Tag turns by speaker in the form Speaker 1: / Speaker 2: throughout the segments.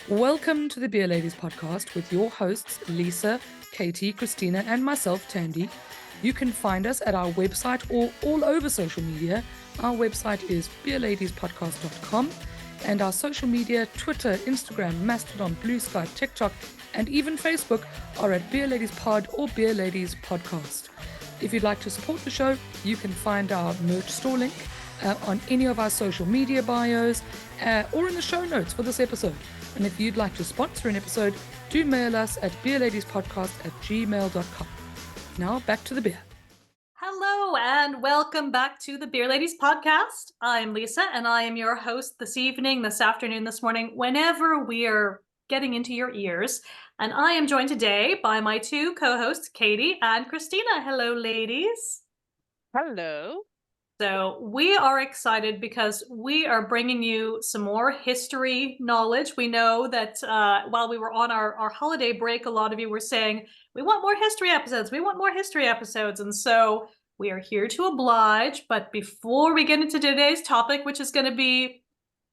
Speaker 1: Welcome to the Beer Ladies podcast with your hosts, Lisa, Katie, Christina, and myself, Tandy. You can find us at our website or all over social media. Our website is beerladiespodcast.com, and our social media, Twitter, Instagram, Mastodon, Blue Sky, TikTok, and even Facebook are at Beer Ladies Pod or Beer Ladies Podcast. If you'd like to support the show, you can find our merch store link on any of our social media bios or in the show notes for this episode. And if you'd like to sponsor an episode, do mail us at beerladiespodcast@gmail.com. Now back to the beer.
Speaker 2: Hello and welcome back to the Beer Ladies podcast. I'm Lisa and I am your host this evening, this afternoon, this morning, whenever we are getting into your ears. And I am joined today by my two co-hosts, Katie and Christina. Hello, ladies.
Speaker 3: Hello.
Speaker 2: So we are excited because we are bringing you some more history knowledge. We know that while we were on our holiday break, a lot of you were saying, we want more history episodes. We want more history episodes. And so we are here to oblige. But before we get into today's topic, which is going to be,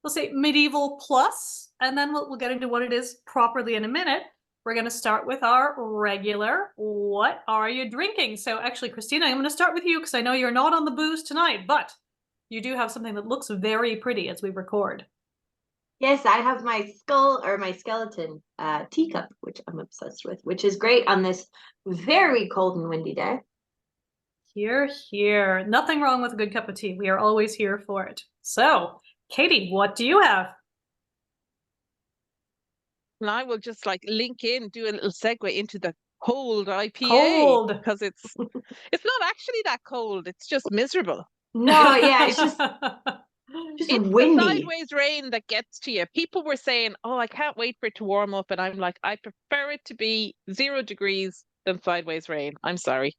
Speaker 2: we'll say medieval plus, and then we'll get into what it is properly in a minute. We're going to start with our regular, what are you drinking? So actually, Christina, I'm going to start with you because I know you're not on the booze tonight, but you do have something that looks very pretty as we record.
Speaker 4: Yes, I have my skeleton teacup, which I'm obsessed with, which is great on this very cold and windy day.
Speaker 2: Hear, hear. Nothing wrong with a good cup of tea. We are always here for it. So, Katie, what do you have?
Speaker 3: And I will just link in, do a little segue into the cold IPA.
Speaker 2: Cold.
Speaker 3: Because it's not actually that cold. It's just miserable.
Speaker 4: No, yeah, it's just
Speaker 3: it's
Speaker 4: windy.
Speaker 3: The sideways rain that gets to you. People were saying, oh, I can't wait for it to warm up. And I'm like, I prefer it to be 0 degrees than sideways rain. I'm sorry.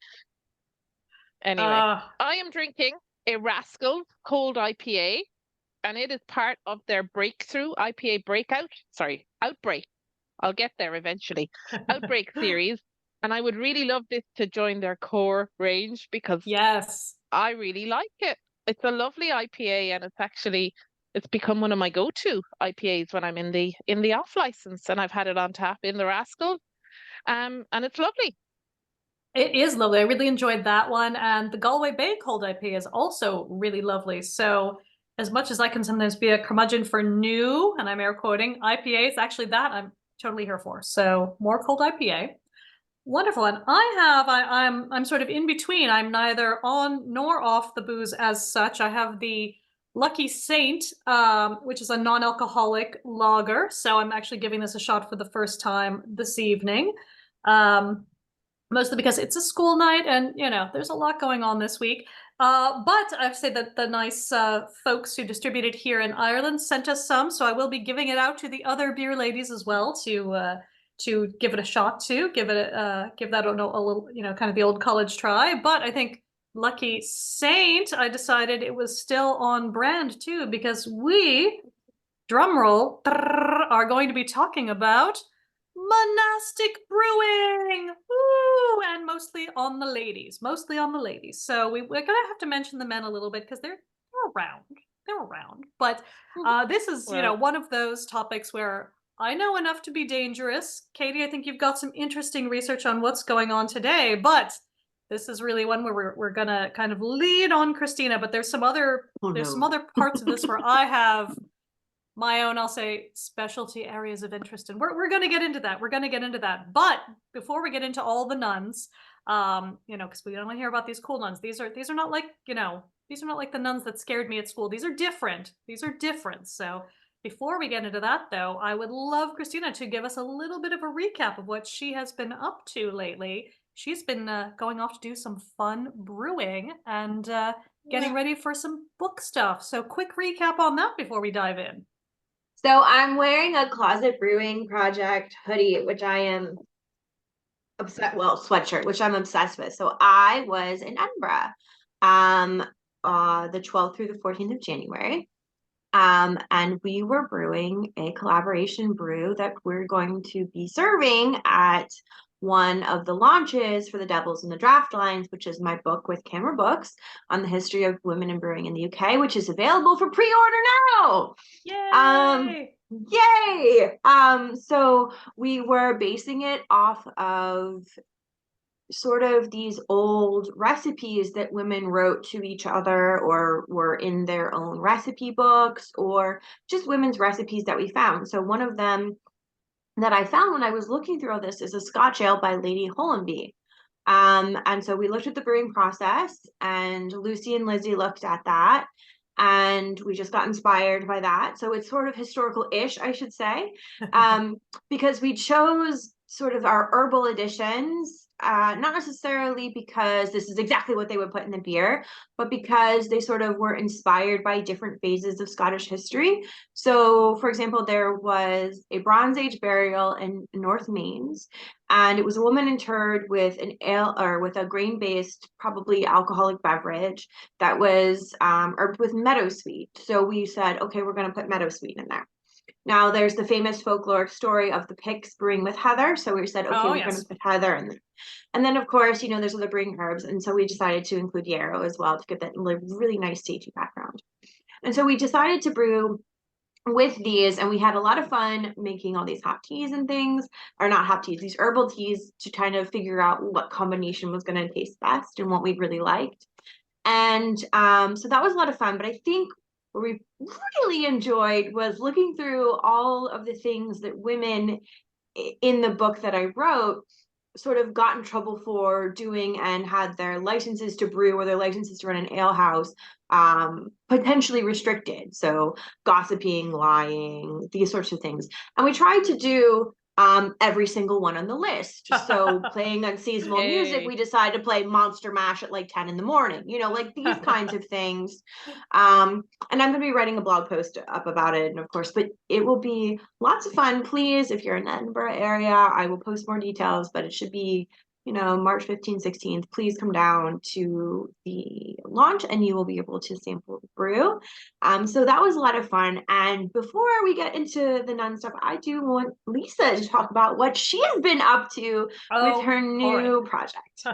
Speaker 3: Anyway, I am drinking a Rascals cold IPA. And it is part of their breakthrough IPA outbreak. I'll get there eventually. Outbreak series. And I would really love this to join their core range because
Speaker 2: yes,
Speaker 3: I really like it. It's a lovely IPA and it's become one of my go-to IPAs when I'm in the off license, and I've had it on tap in the Rascals. And it's lovely.
Speaker 2: It is lovely. I really enjoyed that one. And the Galway Bay cold IPA is also really lovely. So as much as I can sometimes be a curmudgeon for new, and I'm air quoting, IPAs, actually that I'm totally here for. So more cold IPA. Wonderful. And I'm sort of in between. I'm neither on nor off the booze as such. I have the Lucky Saint, which is a non-alcoholic lager. So I'm actually giving this a shot for the first time this evening. Mostly because it's a school night and, there's a lot going on this week. But I've said that the nice folks who distribute it here in Ireland sent us some, so I will be giving it out to the other beer ladies as well to give it a shot to, give that a little, kind of the old college try. But I think Lucky Saint, I decided it was still on brand too, because we, drumroll, are going to be talking about monastic brewing. Woo! And mostly on the ladies. So we're gonna have to mention the men a little bit because they're around. But this is one of those topics where I know enough to be dangerous. Katie, I think you've got some interesting research on what's going on today, but this is really one where we're gonna kind of lead on Christina, but there's some other parts of this where I have my own, I'll say, specialty areas of interest. And we're going to get into that. But before we get into all the nuns, because we don't want to hear about these cool nuns. These are not like, these are not like the nuns that scared me at school. These are different. So before we get into that, though, I would love Christina to give us a little bit of a recap of what she has been up to lately. She's been going off to do some fun brewing and getting ready for some book stuff. So quick recap on that before we dive in.
Speaker 4: So I'm wearing a Closet Brewing Project hoodie, which I am sweatshirt, which I'm obsessed with. So I was in Edinburgh, the 12th through the 14th of January. And we were brewing a collaboration brew that we're going to be serving at one of the launches for the Devils in the Draft Lines, which is my book with Camera Books on the history of women in brewing in the UK, which is available for pre-order now.
Speaker 2: Yay!
Speaker 4: Yay! So we were basing it off of sort of these old recipes that women wrote to each other or were in their own recipe books, or just women's recipes that we found. So one of them that I found when I was looking through all this is a Scotch ale by Lady Hollenby. And so we looked at the brewing process, and Lucy and Lizzie looked at that, and we just got inspired by that. So it's sort of historical-ish, I should say, because we chose sort of our herbal additions, not necessarily because this is exactly what they would put in the beer, but because they sort of were inspired by different phases of Scottish history. So, for example, there was a Bronze Age burial in North Mains, and it was a woman interred with an ale or with a grain-based, probably alcoholic beverage that was herbed with meadowsweet. So we said, okay, we're going to put meadowsweet in there. Now there's the famous folkloric story of the Picts brewing with heather. So we said, okay, we're going to put heather in there. And then, of course, you know, there's other brewing herbs. And so we decided to include yarrow as well to get that really nice sagey background. And so we decided to brew with these, and we had a lot of fun making all these hot teas and things, or not hot teas, these herbal teas, to kind of figure out what combination was going to taste best and what we really liked. And so that was a lot of fun. But I think what we really enjoyed was looking through all of the things that women in the book that I wrote sort of got in trouble for doing and had their licenses to brew or their licenses to run an ale house potentially restricted. So gossiping, lying, these sorts of things. And we tried to do every single one on the list. So playing unseasonable music, we decided to play Monster Mash at like 10 in the morning, you know, like these kinds of things. And I'm going to be writing a blog post up about it, and of course, but it will be lots of fun. Please, if you're in the Edinburgh area, I will post more details, but it should be, you know, March 15th, 16th. Please come down to the launch and you will be able to sample the brew. So that was a lot of fun. And before we get into the nun stuff, I do want Lisa to talk about what she has been up to with her new project.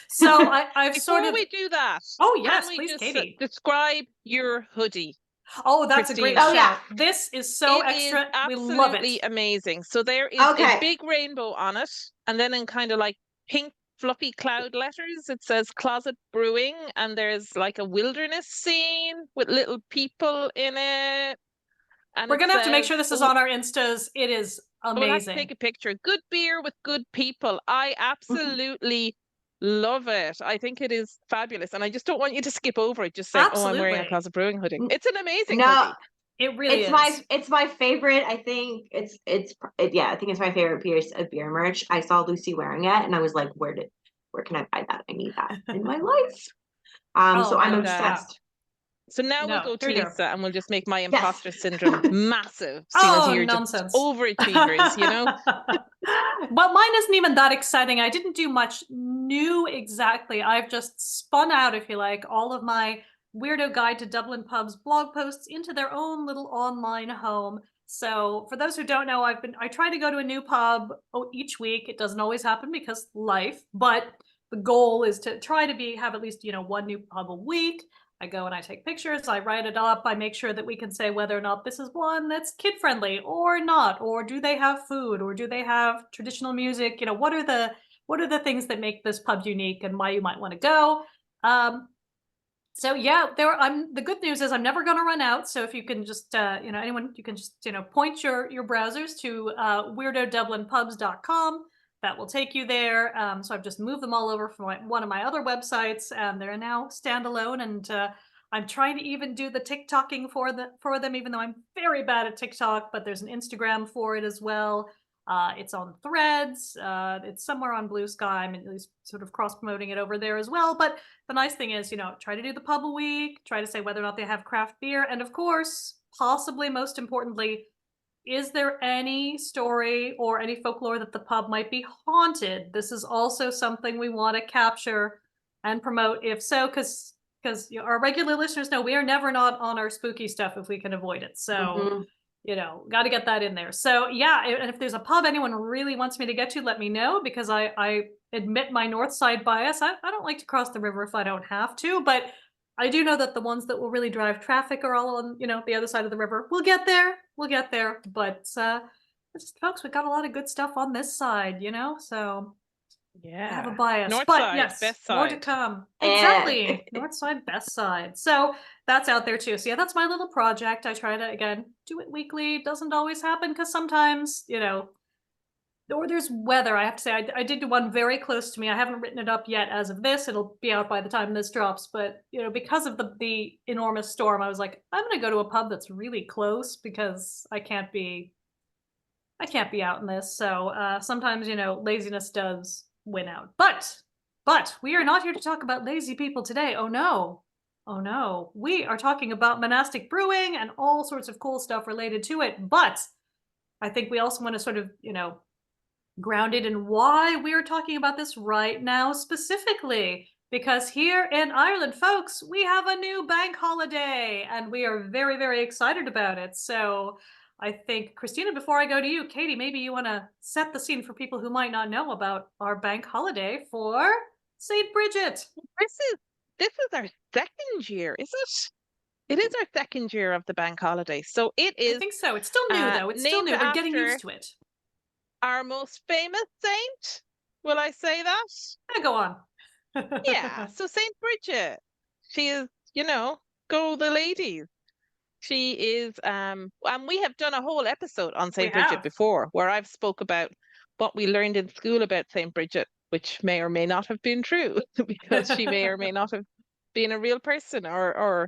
Speaker 2: So I've
Speaker 3: Before we do that,
Speaker 2: yes, please, Katie,
Speaker 3: describe your hoodie.
Speaker 2: Oh, that's Christine. A great shout. Yeah. This is so extra. We love it.
Speaker 3: Absolutely amazing. So there is a big rainbow on it, and then in kind of like pink fluffy cloud letters it says Closet Brewing, and there's like a wilderness scene with little people in it, and
Speaker 2: we're gonna have to make sure this is on our Instas. It is amazing.
Speaker 3: We'll have to take a picture. Good beer with good people. I absolutely love it. I think it is fabulous, and I just don't want you to skip over it just saying, oh, I'm wearing a Closet Brewing hoodie. It's an amazing hoodie.
Speaker 2: It really
Speaker 4: is. It's my favorite. I think I think it's my favorite piece of beer merch. I saw Lucy wearing it and I was like, where can I buy that? I need that in my life. So I'm obsessed.
Speaker 3: So now we'll go to Lisa and we'll just make my imposter syndrome massive. Oh, you're nonsense. Just overachievers, you know?
Speaker 2: Well, mine isn't even that exciting. I didn't do much new exactly. I've just spun out, if you like, all of my Weirdo Guide to Dublin Pubs blog posts into their own little online home. So for those who don't know, I try to go to a new pub each week. It doesn't always happen because life, but the goal is to try to have at least, you know, one new pub a week. I go and I take pictures, I write it up, I make sure that we can say whether or not this is one that's kid friendly or not, or do they have food, or do they have traditional music? You know, what are the things that make this pub unique and why you might want to go? So yeah, the good news is I'm never going to run out. So if you can just, you know, anyone, you can just, you know, point your browsers to weirdodublinpubs.com. That will take you there. So I've just moved them all over from one of my other websites, and they're now standalone. And I'm trying to even do the TikToking for them, even though I'm very bad at TikTok. But there's an Instagram for it as well. It's on Threads. It's somewhere on Blue Sky. I'm at least sort of cross-promoting it over there as well. But the nice thing is, you know, try to do the pub a week, try to say whether or not they have craft beer. And of course, possibly most importantly, is there any story or any folklore that the pub might be haunted? This is also something we want to capture and promote, if so, because our regular listeners know we are never not on our spooky stuff if we can avoid it. So, you know, got to get that in there. So yeah, and if there's a pub anyone really wants me to get to, let me know, because I admit my north side bias. I don't like to cross the river if I don't have to, but I do know that the ones that will really drive traffic are all on, the other side of the river. We'll get there. But folks, we've got a lot of good stuff on this side, so I have a bias.
Speaker 3: North
Speaker 2: but
Speaker 3: side,
Speaker 2: yes,
Speaker 3: best
Speaker 2: more to
Speaker 3: side.
Speaker 2: come.
Speaker 4: Yeah.
Speaker 2: Exactly. North side, best side. So that's out there too. So yeah, that's my little project. I try to, again, do it weekly. It doesn't always happen because sometimes, or there's weather. I have to say, I did do one very close to me. I haven't written it up yet as of this. It'll be out by the time this drops. But, because of the enormous storm, I was like, I'm going to go to a pub that's really close because I can't be out in this. So sometimes, laziness does win out. But we are not here to talk about lazy people today. Oh no. We are talking about monastic brewing and all sorts of cool stuff related to it. But I think we also want to sort of, grounded in why we're talking about this right now specifically, because here in Ireland, folks, we have a new bank holiday and we are very, very excited about it. So I think, Christina, before I go to you, Katie, maybe you want to set the scene for people who might not know about our bank holiday for St. Brigid.
Speaker 3: This is our second year, is it? It is our second year of the bank holiday. So it is.
Speaker 2: I think so. It's still new though. It's still new. We're getting used to it.
Speaker 3: Our most famous saint, will I say that?
Speaker 2: Yeah, go on.
Speaker 3: Yeah, so St. Brigid, she is, go the ladies. She is, and we have done a whole episode on St. Brigid before, where I've spoke about what we learned in school about St. Brigid, which may or may not have been true, because she may or may not have been a real person, or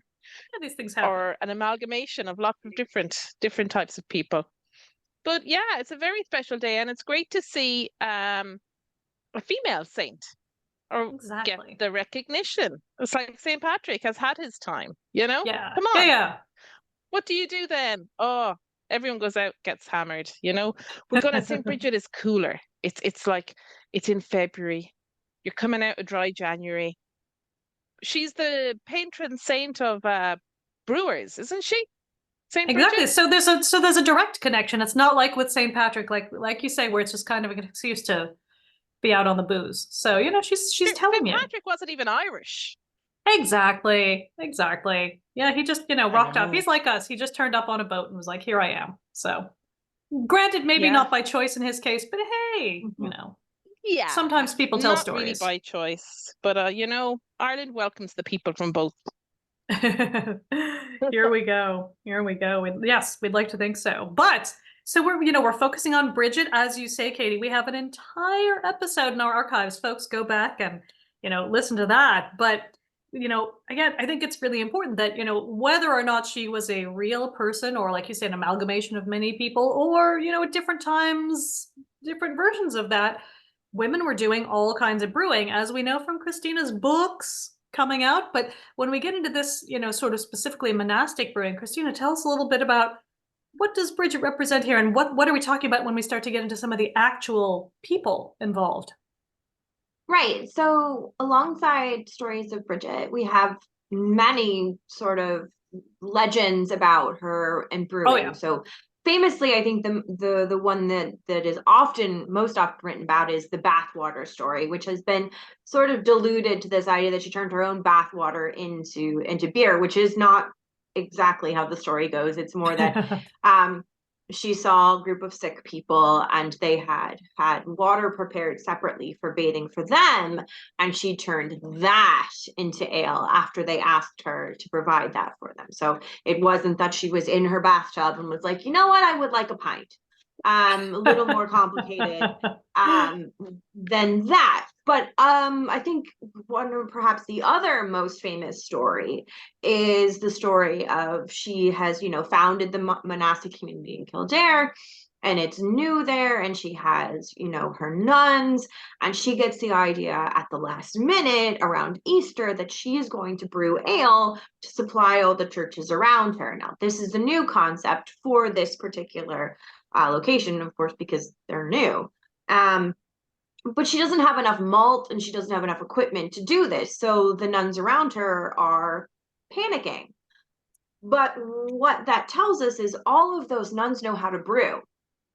Speaker 2: these things happen.
Speaker 3: Or an amalgamation of lots of different types of people. But yeah, it's a very special day, and it's great to see a female saint get the recognition. It's like St. Patrick has had his time,
Speaker 2: Yeah.
Speaker 3: Come on.
Speaker 2: Yeah.
Speaker 3: What do you do then? Oh, everyone goes out, gets hammered, We're gonna St. Brigid is cooler. It's like it's in February. You're coming out of dry January. She's the patron saint of brewers, isn't she? St.
Speaker 2: Exactly.
Speaker 3: Brigid?
Speaker 2: So there's a direct connection. It's not like with St. Patrick, like you say, where it's just kind of an excuse to be out on the booze. So she's telling you.
Speaker 3: St. Patrick wasn't even Irish.
Speaker 2: Exactly. Yeah, he just rocked up. He's like us. He just turned up on a boat and was like, "Here I am." So, granted, maybe not by choice in his case, but hey,
Speaker 3: yeah.
Speaker 2: Sometimes people tell stories.
Speaker 3: Not really by choice, but Ireland welcomes the people from both.
Speaker 2: Here we go. Yes, we'd like to think so. But so we're focusing on Brigid, as you say, Katie. We have an entire episode in our archives. Folks, go back and listen to that. But again, I think it's really important that whether or not she was a real person, or like you say, an amalgamation of many people, or at different times, different versions of that, women were doing all kinds of brewing, as we know from Christina's books coming out. But when we get into this, sort of specifically monastic brewing, Christina, tell us a little bit about what does Brigid represent here, and what are we talking about when we start to get into some of the actual people involved?
Speaker 4: Right. So alongside stories of Brigid, we have many sort of legends about her and brewing.
Speaker 2: Oh, yeah.
Speaker 4: So famously, I think the one that is most often written about is the bathwater story, which has been sort of diluted to this idea that she turned her own bathwater into beer, which is not exactly how the story goes. It's more that she saw a group of sick people and they had water prepared separately for bathing for them, and she turned that into ale after they asked her to provide that for them. So it wasn't that she was in her bathtub and was like, you know what, I would like a pint. A little more complicated than that. But I think one or perhaps the other most famous story is the story of she has, founded the monastic community in Kildare, and it's new there, and she has, her nuns, and she gets the idea at the last minute around Easter that she is going to brew ale to supply all the churches around her. Now, this is a new concept for this particular location, of course, because they're new. But she doesn't have enough malt and she doesn't have enough equipment to do this. So the nuns around her are panicking. But what that tells us is all of those nuns know how to brew,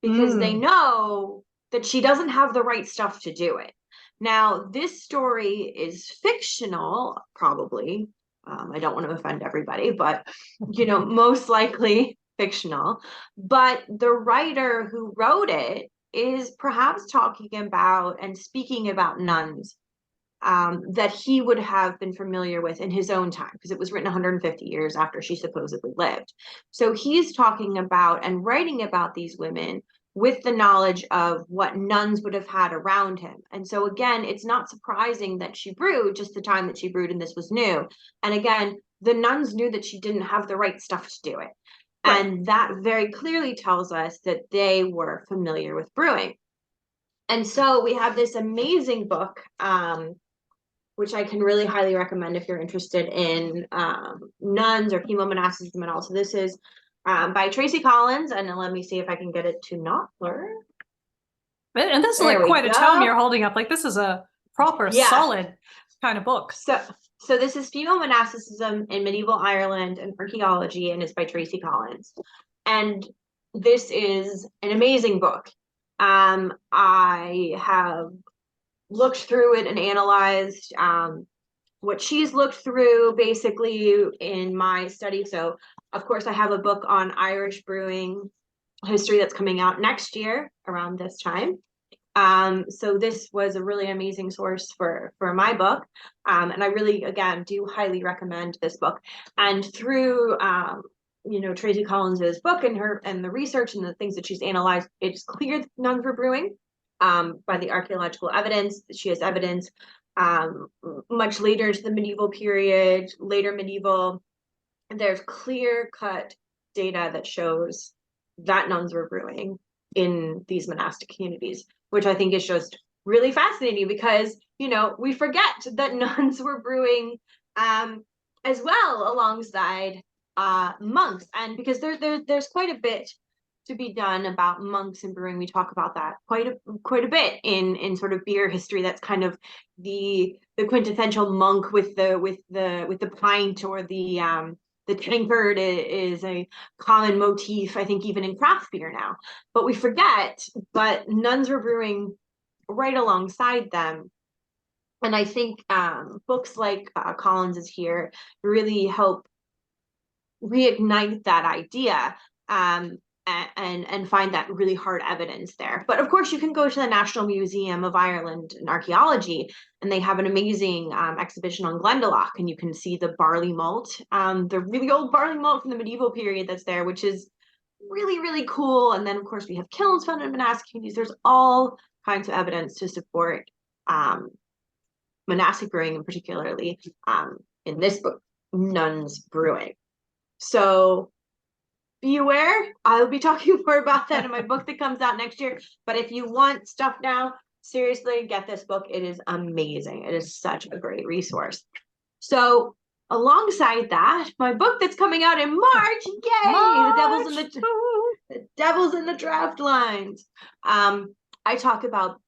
Speaker 4: because they know that she doesn't have the right stuff to do it. Now, this story is fictional, probably, I don't want to offend everybody, but, most likely fictional. But the writer who wrote it is perhaps talking about and speaking about nuns that he would have been familiar with in his own time, because it was written 150 years after she supposedly lived. So he's talking about and writing about these women with the knowledge of what nuns would have had around him. And so again, it's not surprising that she brewed just the time that she brewed, and this was new. And again, the nuns knew that she didn't have the right stuff to do it. Right. And that very clearly tells us that they were familiar with brewing. And so we have this amazing book, which I can really highly recommend if you're interested in nuns or chemomonasticism and all. So this is by Tracy Collins, and let me see if I can get it to not blur.
Speaker 2: And this is like quite a tome you're holding up. Like, this is a proper, solid kind of book.
Speaker 4: So this is Female Monasticism in Medieval Ireland and Archaeology, and it's by Tracy Collins. And this is an amazing book. I have looked through it and analyzed what she's looked through basically in my study. So of course I have a book on Irish brewing history that's coming out next year around this time. So this was a really amazing source for my book. And I really, again, do highly recommend this book. And through Tracy Collins's book and the research and the things that she's analyzed, it's clear that nuns were brewing. By the archaeological evidence. She has evidence much later into the medieval period, later medieval. And there's clear-cut data that shows that nuns were brewing in these monastic communities, which I think is just really fascinating because, we forget that nuns were brewing as well alongside monks. And because there's quite a bit to be done about monks and brewing. We talk about that quite a bit in sort of beer history. That's kind of the quintessential monk with the pint, or the tankard is a common motif, I think, even in craft beer now. But we forget, but nuns were brewing right alongside them. And I think books like Collins is here really help reignite that idea. And find that really hard evidence there. But of course, you can go to the National Museum of Ireland and Archaeology, and they have an amazing exhibition on Glendalough, and you can see the barley malt, the really old barley malt from the medieval period that's there, which is really, really cool. And then, of course, we have kilns found in monastic communities. There's all kinds of evidence to support monastic brewing, and particularly in this book, nuns brewing. So be aware, I'll be talking more about that in my book that comes out next year. But if you want stuff now, seriously, get this book. It is amazing. It is such a great resource. So alongside that, my book that's coming out in March, yay! March. The Devil's in the Draft Lines. I talk about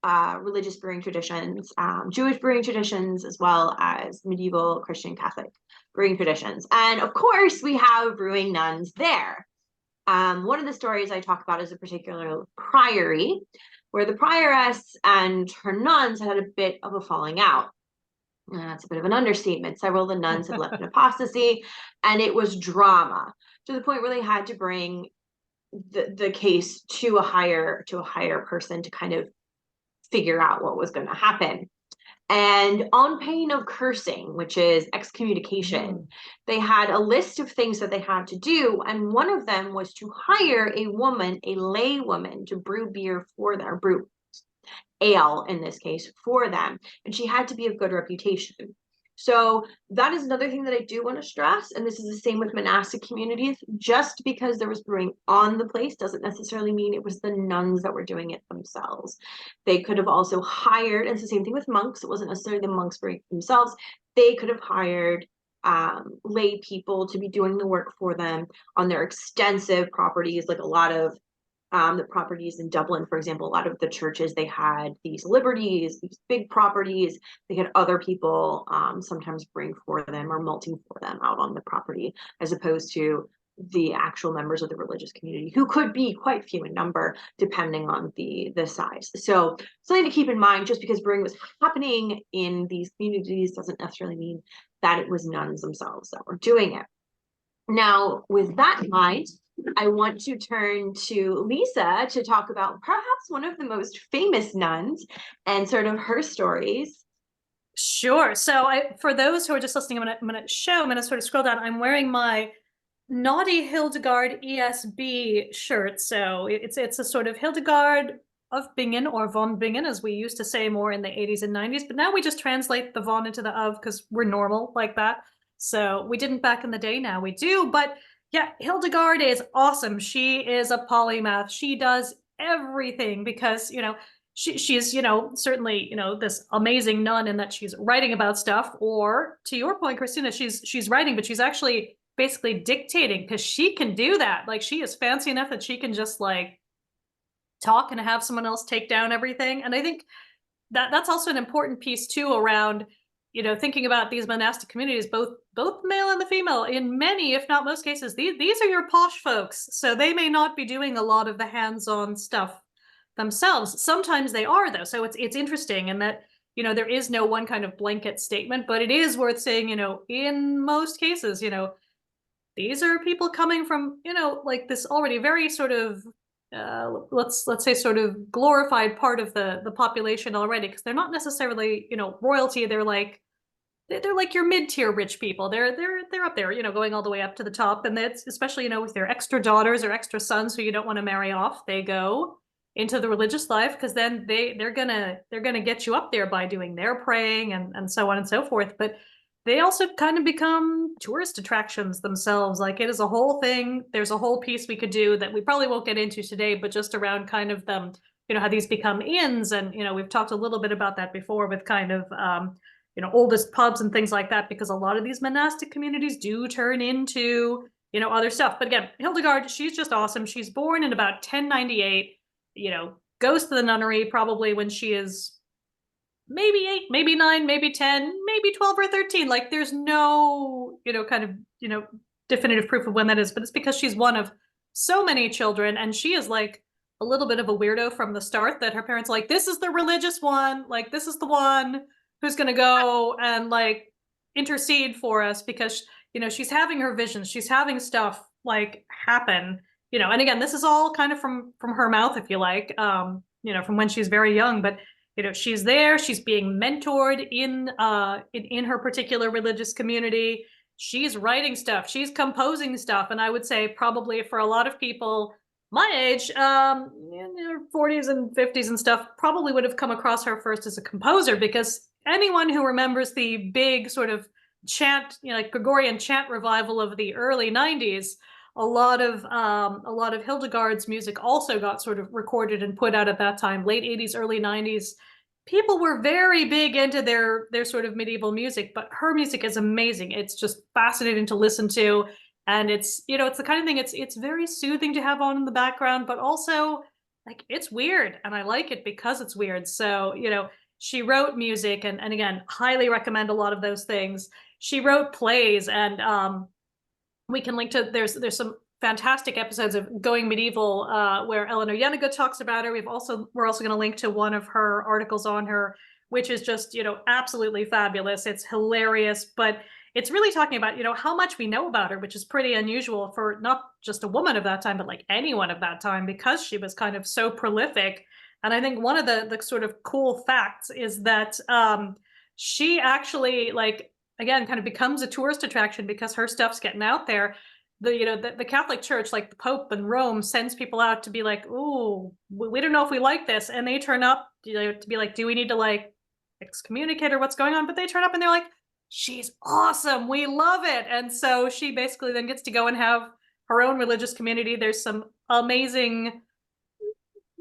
Speaker 4: religious brewing traditions, Jewish brewing traditions, as well as medieval Christian Catholic brewing traditions. And of course, we have brewing nuns there. One of the stories I talk about is a particular priory, where the prioress and her nuns had a bit of a falling out. That's a bit of an understatement. Several of the nuns had left in apostasy, and it was drama to the point where they had to bring the case to a higher person to kind of figure out what was going to happen. And on pain of cursing, which is excommunication, they had a list of things that they had to do. And one of them was to hire a woman, a lay woman, to brew beer for them, or brew ale in this case, for them. And she had to be of good reputation. So that is another thing that I do want to stress. And this is the same with monastic communities. Just because there was brewing on the place doesn't necessarily mean it was the nuns that were doing it themselves. They could have also hired, and it's the same thing with monks. It wasn't necessarily the monks brewing themselves. They could have hired lay people to be doing the work for them on their extensive properties, like a lot of the properties in Dublin, for example. A lot of the churches, they had these liberties, these big properties. They had other people sometimes brewing for them or malting for them out on the property, as opposed to the actual members of the religious community, who could be quite few in number depending on the size. So something to keep in mind, just because brewing was happening in these communities doesn't necessarily mean that it was nuns themselves that were doing it. Now, with that in mind, I want to turn to Lisa to talk about perhaps one of the most famous nuns and sort of her stories.
Speaker 2: Sure. So for those who are just listening, I'm going to sort of scroll down. I'm wearing my naughty Hildegard ESB shirt. So it's a sort of Hildegard of Bingen, or von Bingen, as we used to say more in the 80s and 90s. But now we just translate the von into the of because we're normal like that. So we didn't back in the day. Now we do. But yeah, Hildegard is awesome. She is a polymath. She does everything because, she's, certainly, this amazing nun in that she's writing about stuff. Or to your point, Christina, she's writing, but she's actually basically dictating, because she can do that. Like, she is fancy enough that she can just like talk and have someone else take down everything. And I think that's also an important piece too around, thinking about these monastic communities, both male and the female. In many, if not most cases, these are your posh folks, so they may not be doing a lot of the hands-on stuff themselves. Sometimes they are, though. So it's interesting in that, there is no one kind of blanket statement, but it is worth saying, in most cases, these are people coming from, like this already very sort of, let's say sort of glorified part of the population already, because they're not necessarily, royalty. They're like your mid-tier rich people. They're up there, going all the way up to the top. And that's especially, with their extra daughters or extra sons who you don't want to marry off, they go into the religious life, because then they're gonna get you up there by doing their praying and so on and so forth. But they also kind of become tourist attractions themselves. Like, it is a whole thing. There's a whole piece we could do that we probably won't get into today, but just around kind of them, how these become inns. And, we've talked a little bit about that before with kind of, oldest pubs and things like that, because a lot of these monastic communities do turn into, other stuff. But again, Hildegard, she's just awesome. She's born in about 1098, goes to the nunnery probably when she is maybe 8, maybe 9, maybe 10, maybe 12 or 13. Like, there's no, kind of, definitive proof of when that is, but it's because she's one of so many children. And she is like a little bit of a weirdo from the start, that her parents are like, this is the religious one. Like, this is the one who's going to go and like intercede for us, because, she's having her visions. She's having stuff like happen, and again, this is all kind of from her mouth, if you like, from when she's very young. But she's there, she's being mentored in her particular religious community. She's writing stuff, she's composing stuff. And I would say probably for a lot of people my age, in their 40s and 50s and stuff, probably would have come across her first as a composer, because anyone who remembers the big sort of chant, like Gregorian chant revival of the early 90s, a lot of Hildegard's music also got sort of recorded and put out at that time, late 80s, early 90s. People were very big into their sort of medieval music, but her music is amazing. It's just fascinating to listen to. And it's, it's the kind of thing, it's very soothing to have on in the background, but also like, it's weird. And I like it because it's weird. So, she wrote music, and again, highly recommend a lot of those things. She wrote plays, and we can link to, there's some fantastic episodes of Going Medieval where Eleanor Jeniga talks about her. We're also going to link to one of her articles on her, which is just, absolutely fabulous. It's hilarious, but it's really talking about, how much we know about her, which is pretty unusual for not just a woman of that time, but like anyone of that time, because she was kind of so prolific. And I think one of the sort of cool facts is that she actually, like, again, kind of becomes a tourist attraction because her stuff's getting out there. The Catholic Church, like the Pope in Rome, sends people out to be like, "Ooh, we don't know if we like this," and they turn up, to be like, "Do we need to like excommunicate her? What's going on?" But they turn up and they're like, "She's awesome. We love it." And so she basically then gets to go and have her own religious community. There's some amazing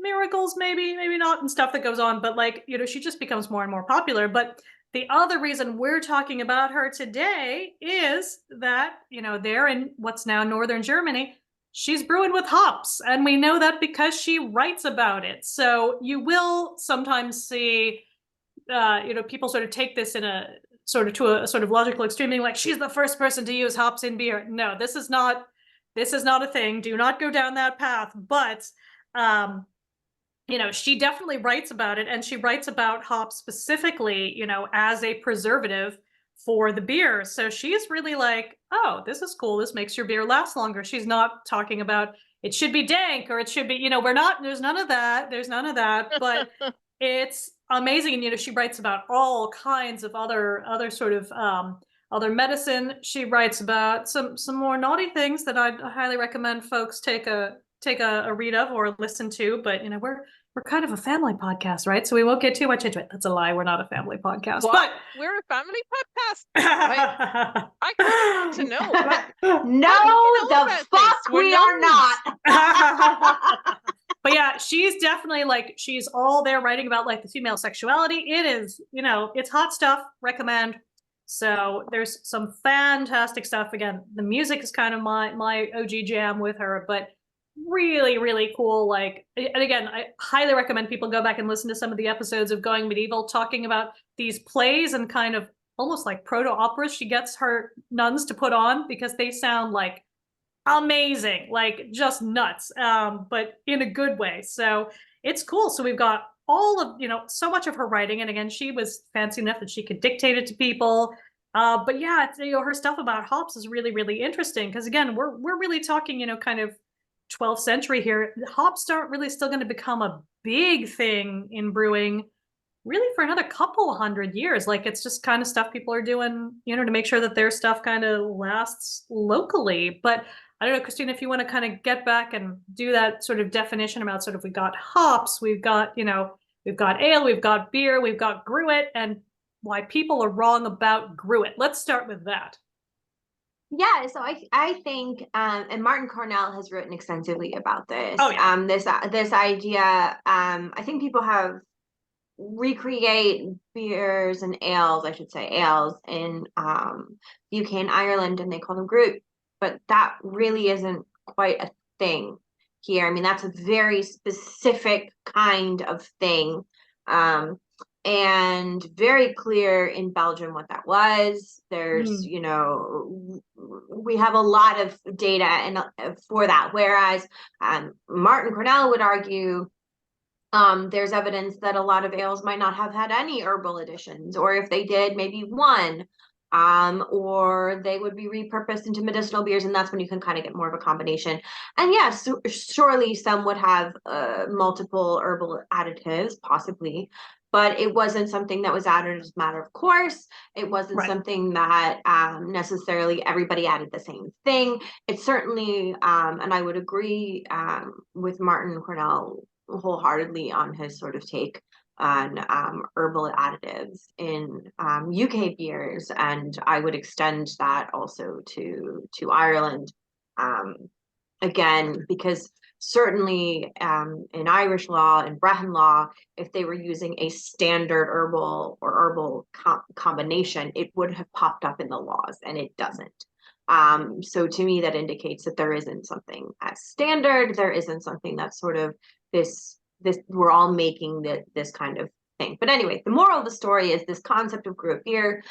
Speaker 2: miracles, maybe not, and stuff that goes on, but like, she just becomes more and more popular. But the other reason we're talking about her today is that, there in what's now northern Germany, she's brewing with hops. And we know that because she writes about it. So you will sometimes see, people sort of take this in a sort of to a sort of logical extreme, being like, she's the first person to use hops in beer. No, this is not a thing. Do not go down that path. But, she definitely writes about it, and she writes about hops specifically, as a preservative for the beer. So she's really like, oh, this is cool. This makes your beer last longer. She's not talking about it should be dank or it should be, we're not, there's none of that. There's none of that, but it's amazing. And, she writes about all kinds of other sort of, other medicine. She writes about some more naughty things that I'd highly recommend folks take a read of or listen to. But, we're kind of a family podcast, right? So we won't get too much into it. That's a lie. We're not a family podcast.
Speaker 3: What?
Speaker 2: But
Speaker 3: we're a family podcast. I want to know.
Speaker 4: No, the fuck we are not.
Speaker 2: But yeah, she's definitely like, she's all there writing about like the female sexuality. It is, it's hot stuff. Recommend. So there's some fantastic stuff. Again, the music is kind of my OG jam with her, but really, really cool. Like, and again, I highly recommend people go back and listen to some of the episodes of Going Medieval, talking about these plays and kind of almost like proto operas she gets her nuns to put on, because they sound like amazing, like just nuts, but in a good way. So it's cool. So we've got all of, so much of her writing. And again, she was fancy enough that she could dictate it to people. But yeah, her stuff about hops is really, really interesting. Because again, we're really talking, kind of 12th century here. Hops aren't really still going to become a big thing in brewing really for another couple hundred years. Like, it's just kind of stuff people are doing, to make sure that their stuff kind of lasts locally. But I don't know, Christina, if you want to kind of get back and do that sort of definition about sort of, we got hops, we've got, we've got ale, we've got beer, we've got gruit, and why people are wrong about gruit. Let's start with that.
Speaker 4: Yeah, so I think, and Martin Cornell has written extensively about this.
Speaker 2: Oh, yeah.
Speaker 4: This idea, I think people have recreate beers and ales, I should say ales, in UK and Ireland, and they call them gruit, but that really isn't quite a thing here. I mean, that's a very specific kind of thing. And very clear in Belgium what that was. There's, we have a lot of data and for that. Whereas Martin Cornell would argue there's evidence that a lot of ales might not have had any herbal additions, or if they did, maybe one, or they would be repurposed into medicinal beers, and that's when you can kind of get more of a combination. And yes, surely some would have multiple herbal additives, possibly, but it wasn't something that was added as a matter of course. It wasn't something that necessarily everybody added the same thing. It certainly, and I would agree with Martin Cornell wholeheartedly on his sort of take on herbal additives in UK beers, and I would extend that also to Ireland, again, because certainly in Irish law and Brehon law, if they were using a standard herbal combination, it would have popped up in the laws, and it doesn't. So to me, that indicates that there isn't something as standard. There isn't something that's sort of this we're all making this kind of thing. But anyway, the moral of the story is this concept of gruit beer,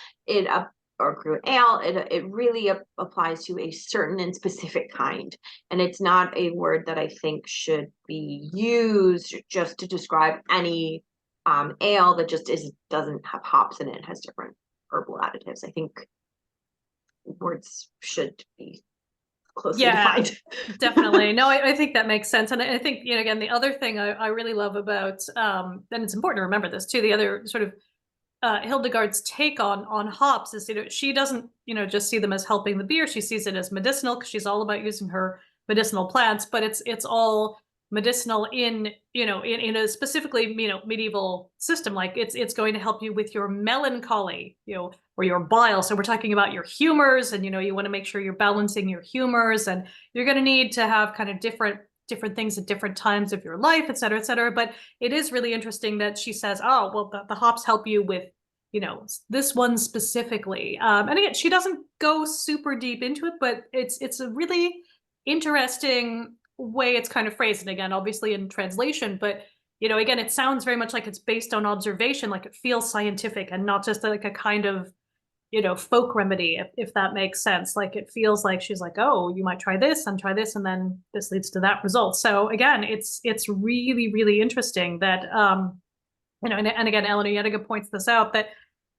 Speaker 4: or gruit ale, it really applies to a certain and specific kind, and it's not a word that I think should be used just to describe any ale that just doesn't have hops in it, has different herbal additives. I think words should be closely defined.
Speaker 2: Definitely. No, I think that makes sense. And I think, again, the other thing I really love about, and it's important to remember this too, the other sort of Hildegard's take on hops is, she doesn't, just see them as helping the beer. She sees it as medicinal, because she's all about using her medicinal plants, but it's all medicinal in a specifically, medieval system. Like it's going to help you with your melancholy, or your bile. So we're talking about your humors, and, you want to make sure you're balancing your humors, and you're going to need to have kind of different things at different times of your life, et cetera, et cetera. But it is really interesting that she says, oh, well, the hops help you with, this one specifically. And again, she doesn't go super deep into it, but it's a really interesting way it's kind of phrased. And again, obviously in translation, but, again, it sounds very much like it's based on observation, like it feels scientific and not just like a kind of, folk remedy, if that makes sense. Like it feels like she's like, oh, you might try this, and then this leads to that result. So again, it's really, really interesting that, and again, Eleanor Yediga points this out, that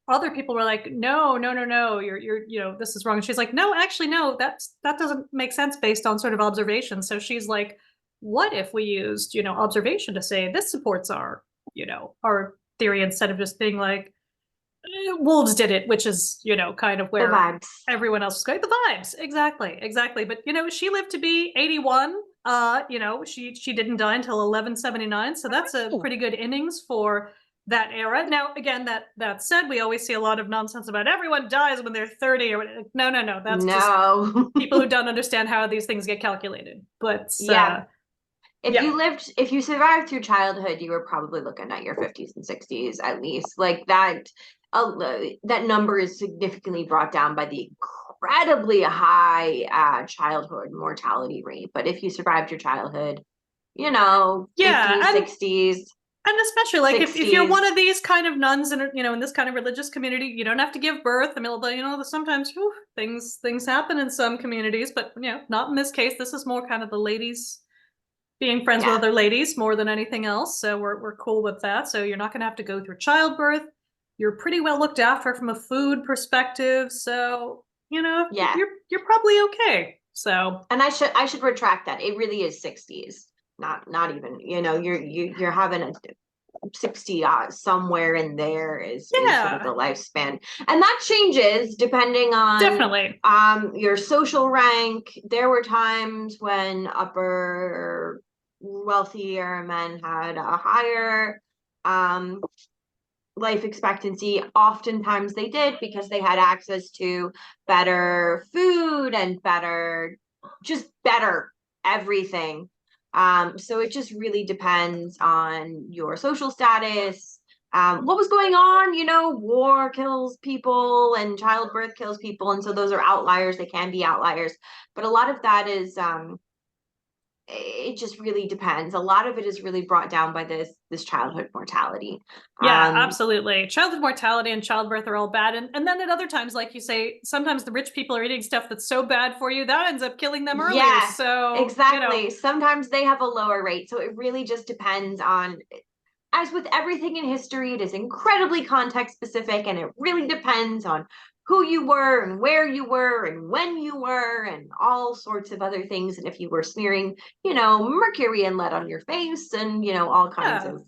Speaker 2: other people were like, no, you're this is wrong. And she's like, no, actually, no, that doesn't make sense based on sort of observation. So she's like, what if we used, observation to say this supports our theory, instead of just being like, wolves did it, which is, kind of where
Speaker 4: the vibes.
Speaker 2: Everyone else was going. The vibes, exactly. But she lived to be 81. She didn't die until 1179, so that's a pretty good innings for that era. Now, again, that said, we always see a lot of nonsense about everyone dies when they're 30 or no. That's just people who don't understand how these things get calculated. But
Speaker 4: yeah. If you survived through childhood, you were probably looking at your 50s and 60s at least. Like that number is significantly brought down by the incredibly high childhood mortality rate. But if you survived your childhood, 50s, 60s.
Speaker 2: And especially like if you're one of these kind of nuns in in this kind of religious community, you don't have to give birth. I mean, sometimes things happen in some communities, but not in this case. This is more kind of the ladies being friends with other ladies more than anything else. So we're cool with that. So you're not going to have to go through childbirth. You're pretty well looked after from a food perspective. So, you're probably okay. So,
Speaker 4: and I should retract that. It really is 60s, not even, you're having a 60 somewhere in there is sort of the lifespan, and that changes depending on
Speaker 2: definitely
Speaker 4: your social rank. There were times when upper wealthier men had a higher life expectancy. Oftentimes they did, because they had access to better food and better everything. So it just really depends on your social status, what was going on. War kills people and childbirth kills people, and so those are outliers. They can be outliers, but a lot of that is it just really depends. A lot of it is really brought down by this childhood mortality.
Speaker 2: Yeah, absolutely. Childhood mortality and childbirth are all bad. And then at other times, like you say, sometimes the rich people are eating stuff that's so bad for you that ends up killing them earlier.
Speaker 4: Yeah,
Speaker 2: so
Speaker 4: exactly. Sometimes they have a lower rate. So it really just depends on, as with everything in history, it is incredibly context specific, and it really depends on who you were and where you were and when you were and all sorts of other things. And if you were smearing, mercury and lead on your face and, all kinds of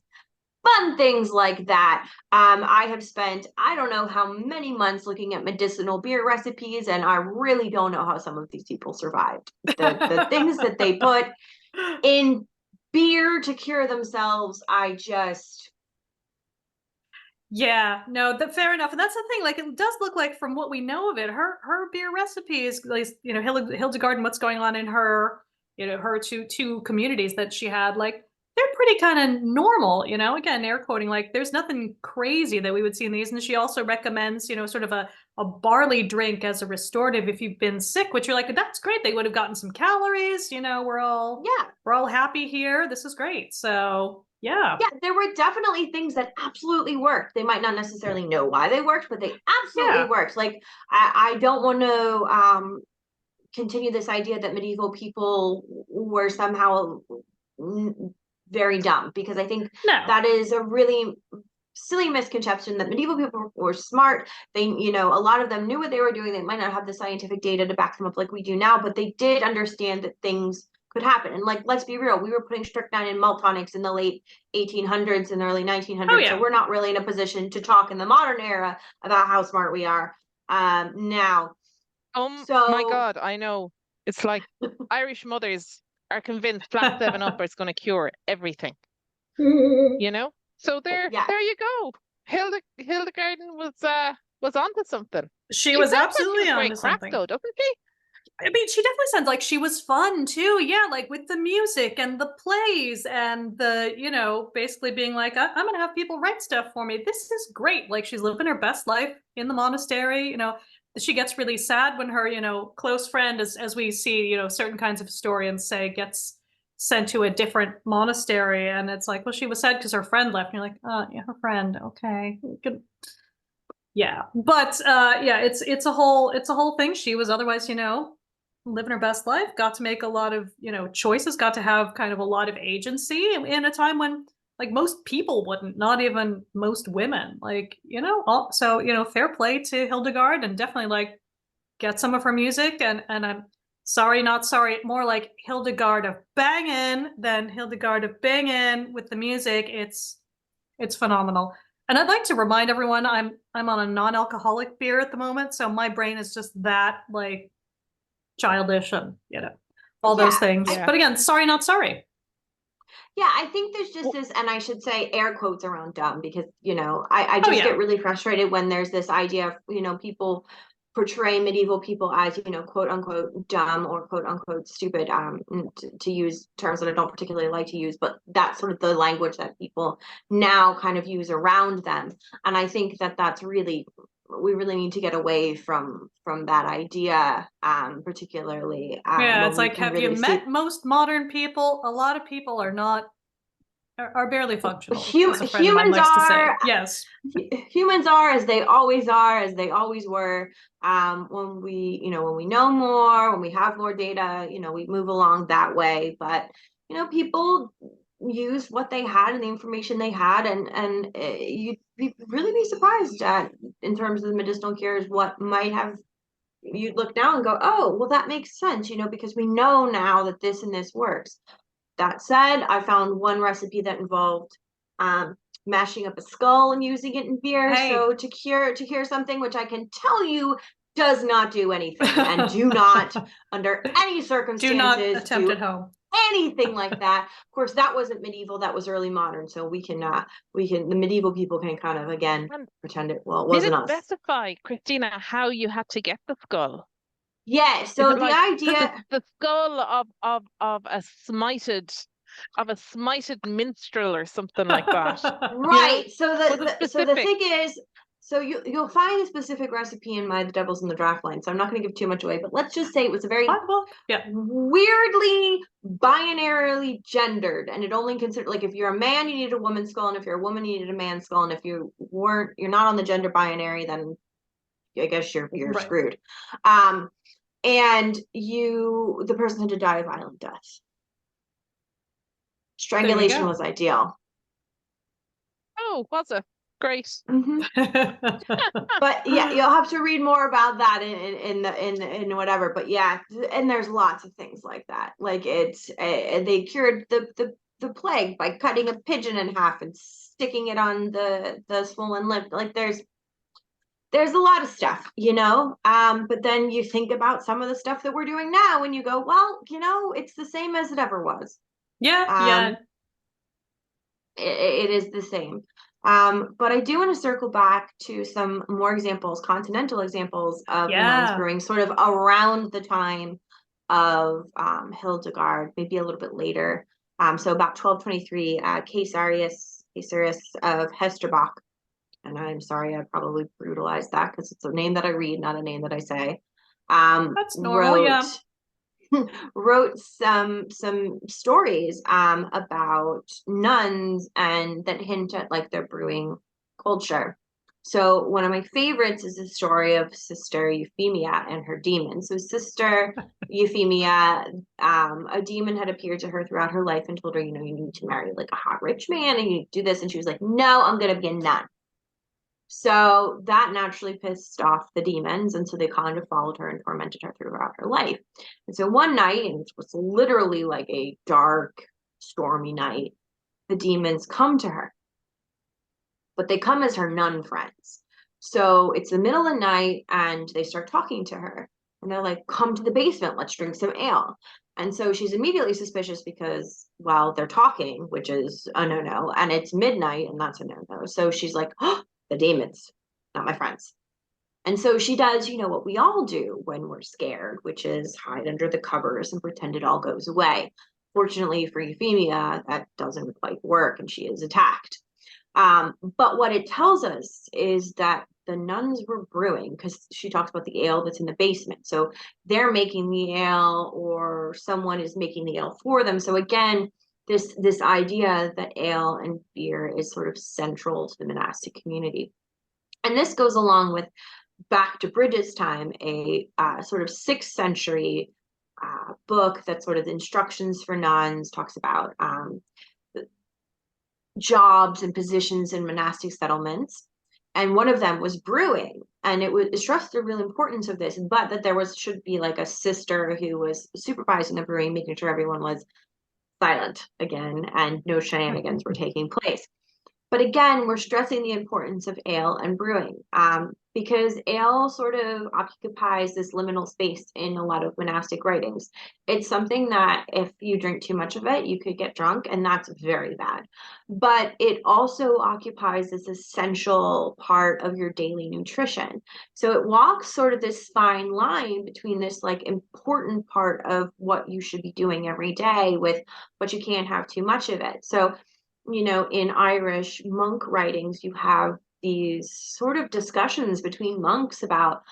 Speaker 4: fun things like that. I have spent, I don't know how many months looking at medicinal beer recipes, and I really don't know how some of these people survived. The things that they put in beer to cure themselves, I just...
Speaker 2: Yeah, no, fair enough. And that's the thing, like, it does look like, from what we know of it, her beer recipes, at least, Hildegard and what's going on in her, her two communities that she had, like, they're pretty kind of normal, again, air quoting, like, there's nothing crazy that we would see in these. And she also recommends, sort of a barley drink as a restorative if you've been sick, which you're like, that's great. They would have gotten some calories, we're all happy here. This is great. So yeah,
Speaker 4: there were definitely things that absolutely worked. They might not necessarily know why they worked, but they absolutely worked. Like, I don't want to continue this idea that medieval people were somehow very dumb, because I think that is a really silly misconception, that medieval people were smart. They, a lot of them knew what they were doing. They might not have the scientific data to back them up like we do now, but they did understand that things could happen. And, like, let's be real, we were putting strychnine in malt tonics in the late 1800s and early 1900s. So we're not really in a position to talk in the modern era about how smart we are now.
Speaker 3: My God, I know. It's like Irish mothers are convinced flat 7-Up is going to cure everything. So there you go. Hildegard was onto something.
Speaker 2: She was absolutely onto something,
Speaker 3: though, doesn't she?
Speaker 2: I mean, she definitely sounds like she was fun too. Yeah, like with the music and the plays and the, basically being like, I'm going to have people write stuff for me. This is great. Like, she's living her best life in the monastery. She gets really sad when her, close friend, as we see, certain kinds of historians say, gets sent to a different monastery. And it's like, well, she was sad because her friend left. And you're like, oh, yeah, her friend. Okay. Good. Yeah. But it's a whole thing. She was otherwise, living her best life, got to make a lot of, choices, got to have kind of a lot of agency in a time when, like most people wouldn't, not even most women, like, you know, so, you know, fair play to Hildegard, and definitely like get some of her music. And I'm sorry, not sorry, more like Hildegard of Bingen than Hildegard of Bingen with the music. It's phenomenal. And I'd like to remind everyone I'm on a non-alcoholic beer at the moment, so my brain is just that like childish and, you know, all those things.
Speaker 3: Yeah.
Speaker 2: But again, sorry, not sorry.
Speaker 4: Yeah, I think there's just this, and I should say air quotes around dumb, because, you know, I just get really frustrated when there's this idea of, you know, people portray medieval people as, you know, quote unquote dumb or quote unquote stupid, to use terms that I don't particularly like to use, but that's sort of the language that people now kind of use around them. And I think that that's really, we really need to get away from that idea, particularly.
Speaker 2: Yeah, it's like, have you met most modern people? A lot of people are barely functional, as a friend of mine likes to say. Yes.
Speaker 4: Humans are as they always were. When we know more, when we have more data, you know, we move along that way. But, you know, people use what they had and the information they had, and you'd really be surprised at, in terms of the medicinal cures, what might have, you'd look now and go, oh, well, that makes sense, you know, because we know now that this and this works. That said, I found one recipe that involved mashing up a skull and using it in beer.
Speaker 2: Hey.
Speaker 4: So to cure something, which I can tell you does not do anything, and do not, under any circumstances,
Speaker 2: do not attempt at home
Speaker 4: anything like that. Of course, that wasn't medieval, that was early modern, so we can the medieval people can kind of, again, pretend it wasn't us.
Speaker 3: Did it specify, Christina, how you had to get the skull?
Speaker 4: Yeah, so the idea,
Speaker 3: the skull of a smited minstrel or something like that.
Speaker 4: right?
Speaker 3: You know?
Speaker 4: So the thing is, so you'll find a specific recipe in my The Devil's in the Draft line, so I'm not going to give too much away, but let's just say it was a very weirdly binarily gendered, and it only considered, like, if you're a man you needed a woman's skull, and if you're a woman you needed a man's skull, and if you're not on the gender binary, then I guess you're right. Screwed. And the person had to die a violent death. Strangulation was ideal.
Speaker 3: Oh, was it? Great.
Speaker 4: Mm-hmm. But yeah, you'll have to read more about that in whatever. But yeah, and there's lots of things like that. Like they cured the plague by cutting a pigeon in half and sticking it on the swollen lip. Like there's a lot of stuff, you know. But then you think about some of the stuff that we're doing now, and you go, well, you know, it's the same as it ever was.
Speaker 2: Yeah.
Speaker 4: It is the same. But I do want to circle back to some more examples, continental examples of nuns brewing sort of around the time of Hildegard, maybe a little bit later. So about 1223, Caesarius of Hesterbach, and I'm sorry, I probably brutalized that because it's a name that I read, not a name that I say.
Speaker 2: That's normal,
Speaker 4: wrote some stories about nuns, and that hint at like their brewing culture. So one of my favorites is the story of Sister Euphemia and her demon. So Sister Euphemia, a demon had appeared to her throughout her life and told her, you know, you need to marry like a hot rich man and you do this, and she was like, no, I'm gonna be a nun. So that naturally pissed off the demons, and so they kind of followed her and tormented her throughout her life. And so one night, and it was literally like a dark, stormy night, the demons come to her. But they come as her nun friends. So it's the middle of the night, and they start talking to her. And they're like, come to the basement, let's drink some ale. And so she's immediately suspicious because, well, they're talking, which is a no-no, and it's midnight, and that's a no-no. So she's like, oh, the demons, not my friends. And so she does, you know, what we all do when we're scared, which is hide under the covers and pretend it all goes away. Fortunately for Euphemia, that doesn't quite work, and she is attacked. But what it tells us is that the nuns were brewing, because she talks about the ale that's in the basement. So they're making the ale, or someone is making the ale for them. So again, this idea that ale and beer is sort of central to the monastic community. And this goes along with, back to Brigid's time, a sort of 6th century book that's sort of instructions for nuns, talks about jobs and positions in monastic settlements. And one of them was brewing. And it stressed the real importance of this, but that there should be like a sister who was supervising the brewing, making sure everyone was silent again and no shenanigans were taking place. But again, we're stressing the importance of ale and brewing, because ale sort of occupies this liminal space in a lot of monastic writings. It's something that if you drink too much of it, you could get drunk, and that's very bad. But it also occupies this essential part of your daily nutrition. So it walks sort of this fine line between this like important part of what you should be doing every day with, but you can't have too much of it. So in Irish monk writings, you have these sort of discussions between monks about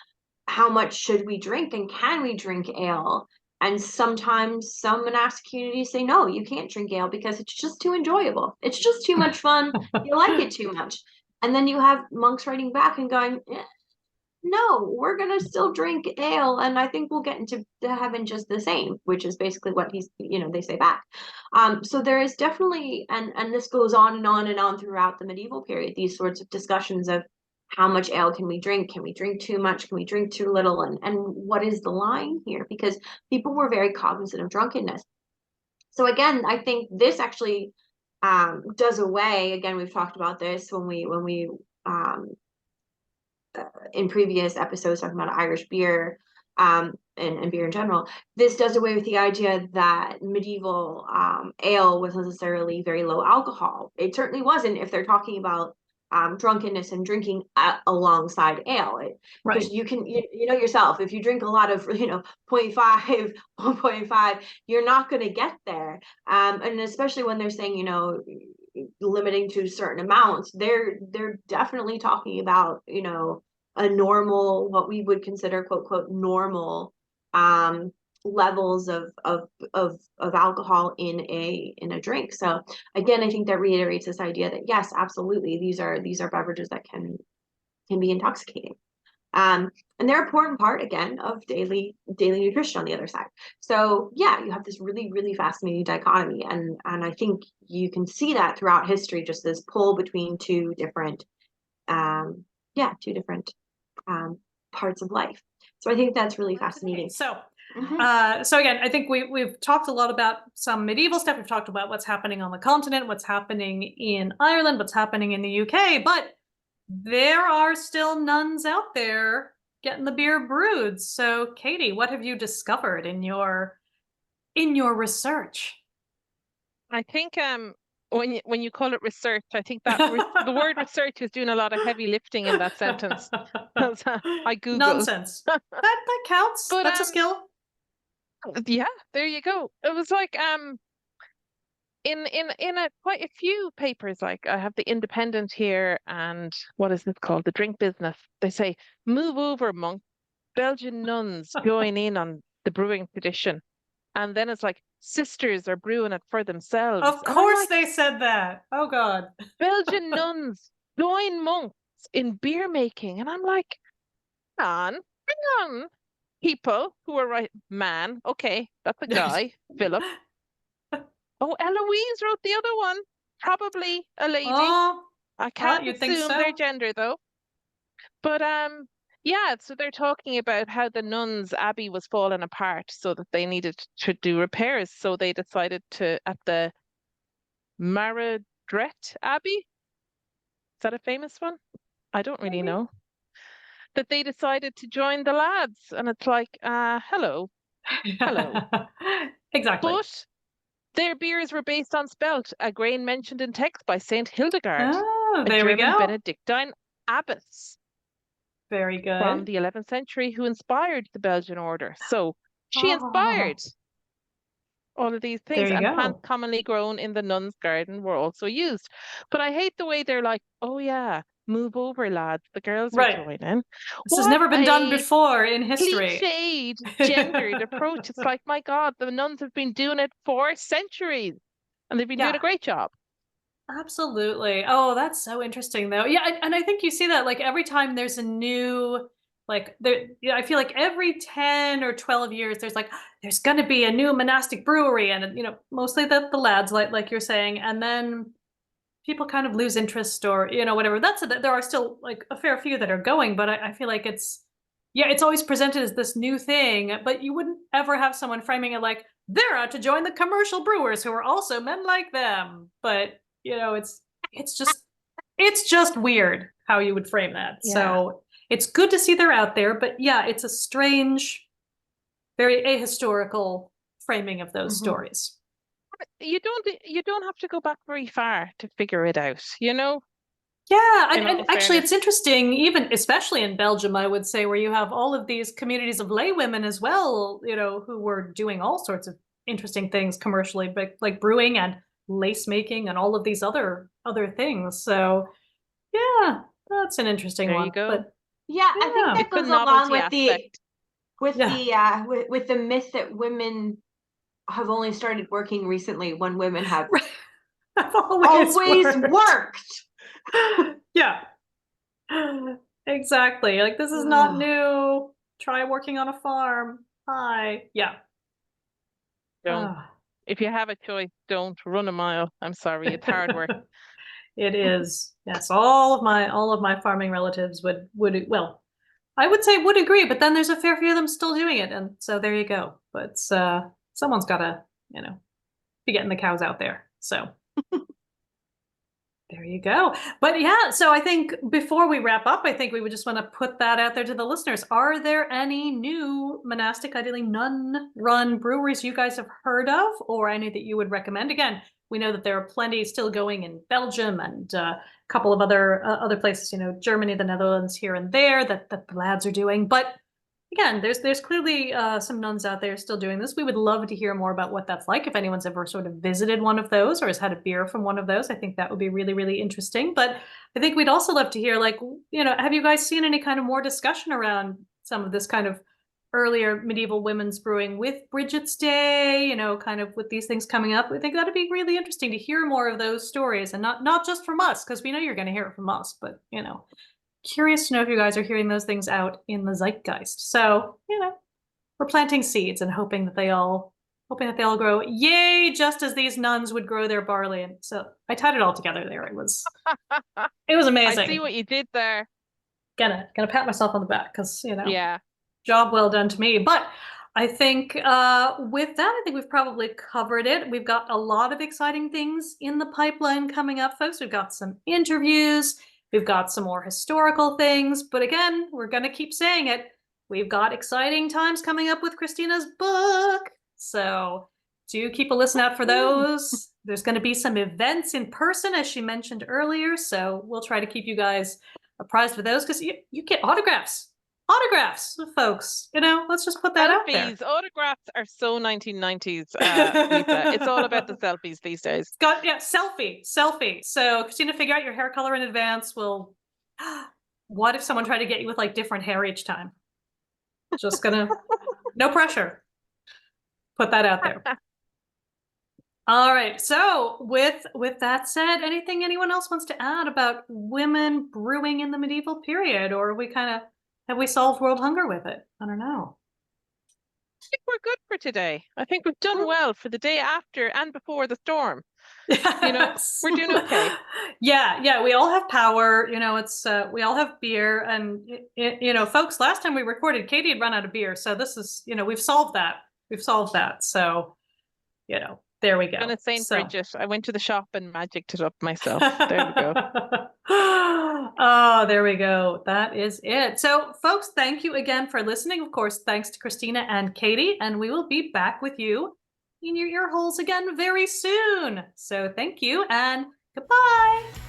Speaker 4: how much should we drink and can we drink ale. And sometimes some monastic communities say, no, you can't drink ale because it's just too enjoyable. It's just too much fun. You like it too much. And then you have monks writing back and going, no, we're going to still drink ale. And I think we'll get into heaven just the same, which is basically what they say back. So there is definitely, and this goes on and on and on throughout the medieval period, these sorts of discussions of how much ale can we drink? Can we drink too much? Can we drink too little? And what is the line here? Because people were very cognizant of drunkenness. So again, I think this actually does away, again, we've talked about this when we in previous episodes talking about Irish beer and beer in general, this does away with the idea that medieval ale was necessarily very low alcohol. It certainly wasn't if they're talking about drunkenness and drinking alongside ale. Because you can, you know yourself, if you drink a lot of, 0.5, 1.5, you're not going to get there. And especially when they're saying, limiting to certain amounts, they're definitely talking about a normal, what we would consider quote quote normal levels of alcohol in a drink. So again, I think that reiterates this idea that yes, absolutely, these are beverages that can be intoxicating. And they're an important part, again, of daily nutrition on the other side. So yeah, you have this really, really fascinating dichotomy. And I think you can see that throughout history, just this pull between two different parts of life. So I think that's really fascinating.
Speaker 2: So again, I think we've talked a lot about some medieval stuff. We've talked about what's happening on the continent, what's happening in Ireland, what's happening in the UK, but there are still nuns out there getting the beer brewed. So Katie, what have you discovered in your research?
Speaker 3: I think when you call it research, I think that the word research is doing a lot of heavy lifting in that sentence. I googled.
Speaker 2: Nonsense. that counts. But, that's a skill.
Speaker 3: Yeah, there you go. It was like in quite a few papers, like I have the Independent here, and what is it called, the Drink Business. They say, move over, monk. Belgian nuns join in on the brewing tradition, and then it's like sisters are brewing it for themselves.
Speaker 2: Of course, they said that. Oh God.
Speaker 3: Belgian nuns join monks in beer making, and I'm like, hang on, people who are right, man. Okay, that's a guy, Philip. Oh, Eloise wrote the other one. Probably a lady.
Speaker 2: Oh,
Speaker 3: I can't assume their gender though. But yeah, so they're talking about how the nuns' abbey was falling apart, so that they needed to do repairs. So they decided to, at the Maradret Abbey, is that a famous one? I don't really know. That they decided to join the lads, and it's like, hello.
Speaker 2: Exactly.
Speaker 3: But their beers were based on spelt, a grain mentioned in text by St Hildegard,
Speaker 2: a
Speaker 3: German Benedictine abbess.
Speaker 2: Very good.
Speaker 3: From the 11th century, who inspired the Belgian order. So she inspired all of these things, and plants commonly grown in the nun's garden were also used. But I hate the way they're like, oh yeah, move over, lads, the girls are joining.
Speaker 2: This has never been done before in history.
Speaker 3: Cliched, gendered approach. It's like, my God, the nuns have been doing it for centuries, and they've been doing a great job.
Speaker 2: Absolutely. Oh, that's so interesting, though. Yeah, and I think you see that like every time there's a new, like I feel like every 10 or 12 years there's going to be a new monastic brewery, and mostly the lads, like you're saying, and then people kind of lose interest or, whatever. There are still like a fair few that are going, but I feel like it's always presented as this new thing, but you wouldn't ever have someone framing it like they're out to join the commercial brewers who are also men like them. But, it's just weird how you would frame that. Yeah. So it's good to see they're out there, but yeah, it's a strange, very ahistorical framing of those stories.
Speaker 3: You don't have to go back very far to figure it out,
Speaker 2: Yeah, and actually it's interesting, even especially in Belgium, I would say, where you have all of these communities of lay women as well, who were doing all sorts of interesting things commercially, but like brewing and lace making and all of these other things. So yeah, that's an interesting one.
Speaker 3: There you go.
Speaker 2: But
Speaker 4: yeah, I think that goes along with the myth that women have only started working recently when women have always worked.
Speaker 2: Yeah, exactly. Like, this is not new. Try working on a farm. Hi. Yeah.
Speaker 3: Don't. If you have a choice, don't run a mile. I'm sorry, it's hard work.
Speaker 2: It is. Yes, all of my farming relatives would well, I would say would agree, but then there's a fair few of them still doing it, and so there you go. But someone's gotta, be getting the cows out there. So there you go. But yeah, so I think before we wrap up, I think we would just want to put that out there to the listeners. Are there any new monastic, ideally nun-run breweries you guys have heard of, or any that you would recommend? Again, we know that there are plenty still going in Belgium and a couple of other places, Germany, the Netherlands, here and there that the lads are doing. But again, there's clearly some nuns out there still doing this. We would love to hear more about what that's like. If anyone's ever sort of visited one of those or has had a beer from one of those, I think that would be really, really interesting. But I think we'd also love to hear, like, have you guys seen any kind of more discussion around some of this kind of earlier medieval women's brewing with Brigid's Day, kind of with these things coming up? I think that'd be really interesting to hear more of those stories, and not just from us, because we know you're going to hear it from us, but, curious to know if you guys are hearing those things out in the zeitgeist. So, we're planting seeds and hoping that they all grow. Yay, just as these nuns would grow their barley. And so I tied it all together there. It was amazing.
Speaker 3: I see what you did there.
Speaker 2: Gonna pat myself on the back because,
Speaker 3: yeah,
Speaker 2: job well done to me. But I think with that, I think we've probably covered it. We've got a lot of exciting things in the pipeline coming up, folks. We've got some interviews. We've got some more historical things, but again, we're going to keep saying it. We've got exciting times coming up with Christina's book. So do keep a listen out for those. There's going to be some events in person, as she mentioned earlier. So we'll try to keep you guys apprised of those, because you get autographs, folks. Let's just put that out there.
Speaker 3: Autographs are so 1990s, Lisa. It's all about the selfies these days.
Speaker 2: Selfie. So Christina, figure out your hair color in advance. What if someone tried to get you with like different hair each time? Just no pressure. Put that out there. All right. So with that said, anything anyone else wants to add about women brewing in the medieval period, or have we solved world hunger with it? I don't know.
Speaker 3: I think we're good for today. I think we've done well for the day after and before the storm.
Speaker 2: Yes.
Speaker 3: We're doing okay.
Speaker 2: Yeah. We all have power. It's we all have beer, and folks. Last time we recorded, Katie had run out of beer, so this is we've solved that. So there we go.
Speaker 3: And at St Brigid, I went to the shop and magicked it up myself. There we go.
Speaker 2: Oh, there we go. That is it. So, folks, thank you again for listening. Of course, thanks to Christina and Katie, and we will be back with you in your ear holes again very soon. So, thank you and goodbye.